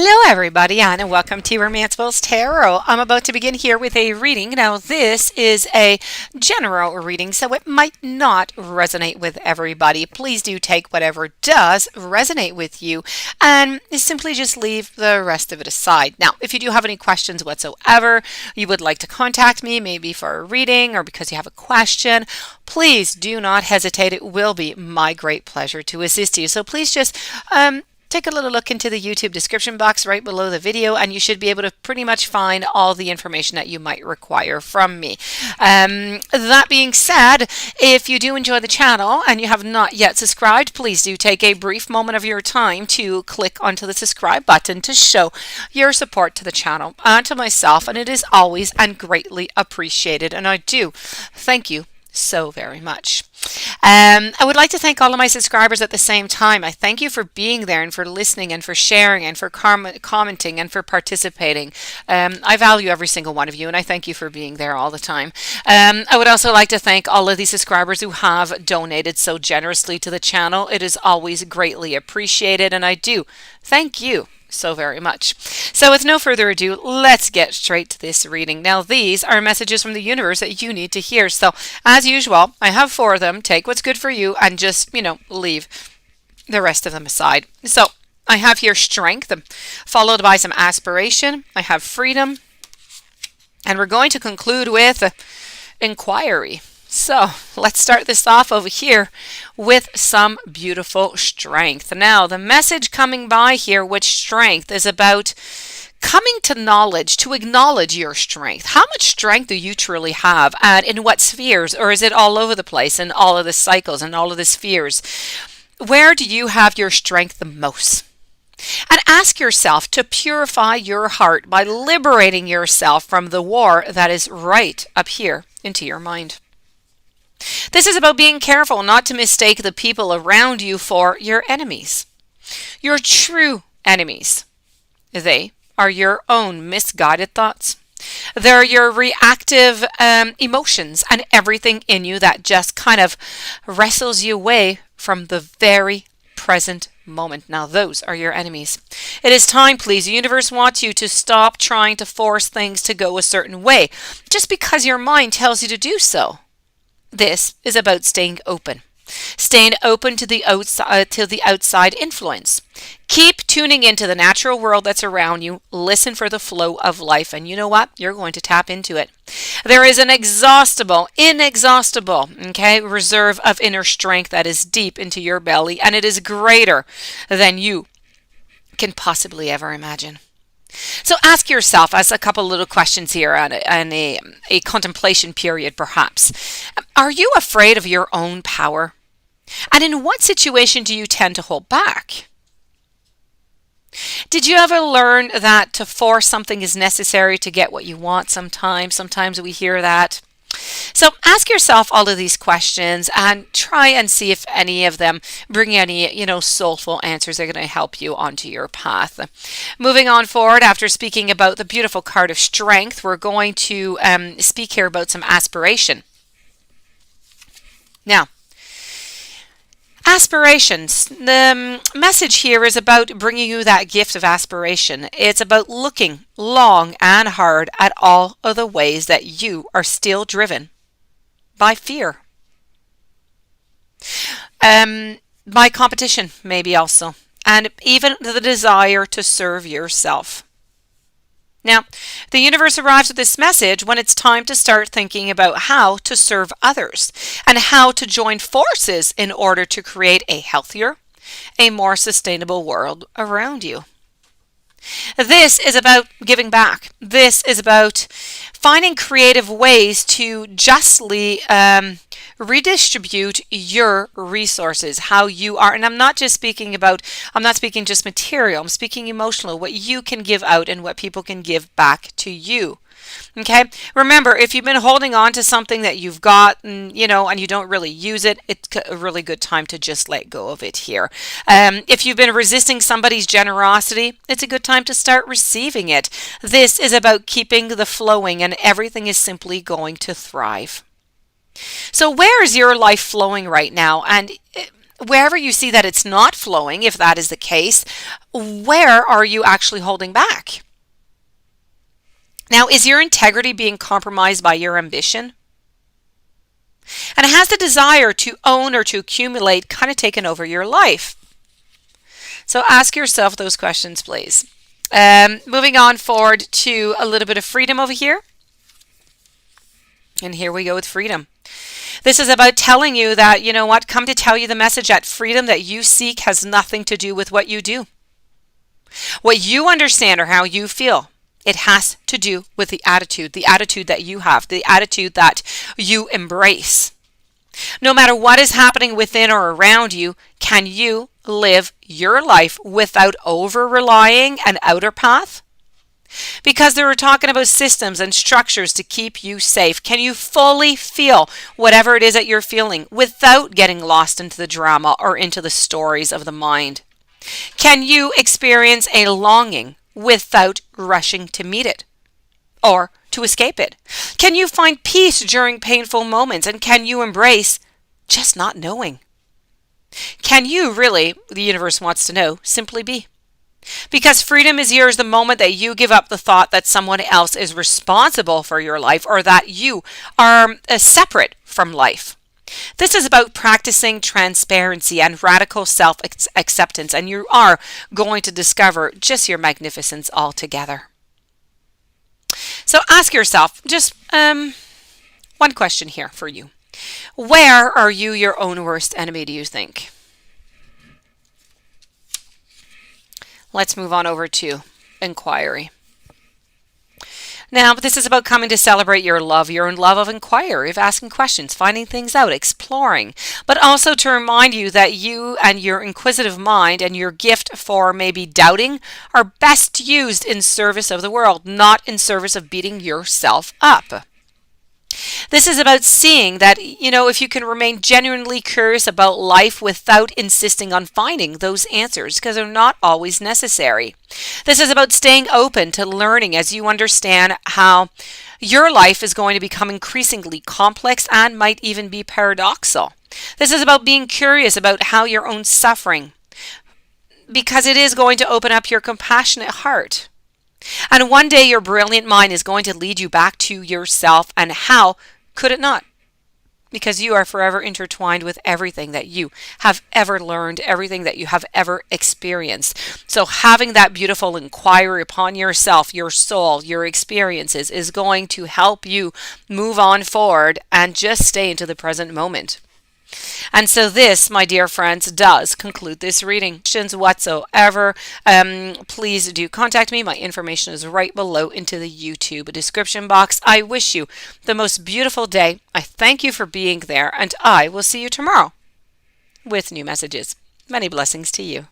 Hello everybody and welcome to Romancefuls Tarot. I'm about to begin here with a reading. Now this is a general reading, so it might not resonate with everybody. Please do take whatever does resonate with you and simply just leave the rest of it aside. Now if you do have any questions whatsoever, you would like to contact me maybe for a reading or because you have a question, please do not hesitate. It will be my great pleasure to assist you. So please just take a little look into the YouTube description box right below the video and you should be able to pretty much find all the information that you might require from me. That being said, if you do enjoy the channel and you have not yet subscribed, please do take a brief moment of your time to click onto the subscribe button to show your support to the channel and to myself, and it is always and greatly appreciated, and I do thank you so very much. I would like to thank all of my subscribers at the same time. I thank you for being there and for listening and for sharing and for commenting and for participating. I value every single one of you and I thank you for being there all the time. I would also like to thank all of the subscribers who have donated so generously to the channel. It is always greatly appreciated and I do thank you so very much. So with no further ado, let's get straight to this reading. Now these are messages from the universe that you need to hear. So as usual, I have 4 of them. Take what's good for you and just, leave the rest of them aside. So I have here strength, followed by some aspiration. I have freedom. And we're going to conclude with inquiry. So let's start this off over here with some beautiful strength. Now the message coming by here with strength is about coming to knowledge, to acknowledge your strength. How much strength do you truly have and in what spheres, or is it all over the place in all of the cycles and all of the spheres? Where do you have your strength the most? And ask yourself to purify your heart by liberating yourself from the war that is right up here into your mind. This is about being careful not to mistake the people around you for your enemies. Your true enemies. They are your own misguided thoughts. They're your reactive emotions and everything in you that just kind of wrestles you away from the very present moment. Now those are your enemies. It is time, please. The universe wants you to stop trying to force things to go a certain way just because your mind tells you to do so. This is about staying open to the outside influence. Keep tuning into the natural world that's around you. Listen for the flow of life, and you know what? You're going to tap into it. There is an inexhaustible, reserve of inner strength that is deep into your belly, and it is greater than you can possibly ever imagine. So ask yourself, as a couple little questions here and a contemplation period perhaps, are you afraid of your own power? And in what situation do you tend to hold back? Did you ever learn that to force something is necessary to get what you want sometimes? Sometimes we hear that. So ask yourself all of these questions and try and see if any of them bring any, soulful answers that are going to help you onto your path. Moving on forward, after speaking about the beautiful card of strength, we're going to speak here about some aspiration. Now, aspirations. The message here is about bringing you that gift of aspiration. It's about looking long and hard at all of the ways that you are still driven by fear. By competition, maybe also. And even the desire to serve yourself. Now, the universe arrives with this message when it's time to start thinking about how to serve others and how to join forces in order to create a healthier, a more sustainable world around you. This is about giving back. This is about finding creative ways to justly redistribute your resources, how you are. And I'm not speaking just material, I'm speaking emotional, what you can give out and what people can give back to you. Okay, remember, if you've been holding on to something that you've got, and you don't really use it, it's a really good time to just let go of it here. If you've been resisting somebody's generosity, it's a good time to start receiving it. This is about keeping the flowing, and everything is simply going to thrive. So where is your life flowing right now? And wherever you see that it's not flowing, if that is the case, where are you actually holding back? Now, is your integrity being compromised by your ambition? And has the desire to own or to accumulate kind of taken over your life? So ask yourself those questions, please. Moving on forward to a little bit of freedom over here. And here we go with freedom. This is about telling you that, you know what, come to tell you the message that freedom that you seek has nothing to do with what you do. What you understand or how you feel. It has to do with the attitude that you have, the attitude that you embrace. No matter what is happening within or around you, can you live your life without over-relying an outer path? Because they were talking about systems and structures to keep you safe. Can you fully feel whatever it is that you're feeling without getting lost into the drama or into the stories of the mind? Can you experience a longing without rushing to meet it or to escape it? Can you find peace during painful moments? And can you embrace just not knowing? Can you really, the universe wants to know, simply be? Because freedom is yours the moment that you give up the thought that someone else is responsible for your life or that you are separate from life. This is about practicing transparency and radical self-acceptance, and you are going to discover just your magnificence altogether. So ask yourself just one question here for you. Where are you your own worst enemy, do you think? Let's move on over to inquiry. Now, this is about coming to celebrate your own love of inquiry, of asking questions, finding things out, exploring, but also to remind you that you and your inquisitive mind and your gift for maybe doubting are best used in service of the world, not in service of beating yourself up. This is about seeing that, if you can remain genuinely curious about life without insisting on finding those answers, because they're not always necessary. This is about staying open to learning as you understand how your life is going to become increasingly complex and might even be paradoxical. This is about being curious about how your own suffering, because it is going to open up your compassionate heart. And one day your brilliant mind is going to lead you back to yourself, and how could it not? Because you are forever intertwined with everything that you have ever learned, everything that you have ever experienced. So having that beautiful inquiry upon yourself, your soul, your experiences is going to help you move on forward and just stay into the present moment. And so this, my dear friends, does conclude this reading. Questions whatsoever, please do contact me. My information is right below into the YouTube description box. I wish you the most beautiful day. I thank you for being there, and I will see you tomorrow with new messages. Many blessings to you.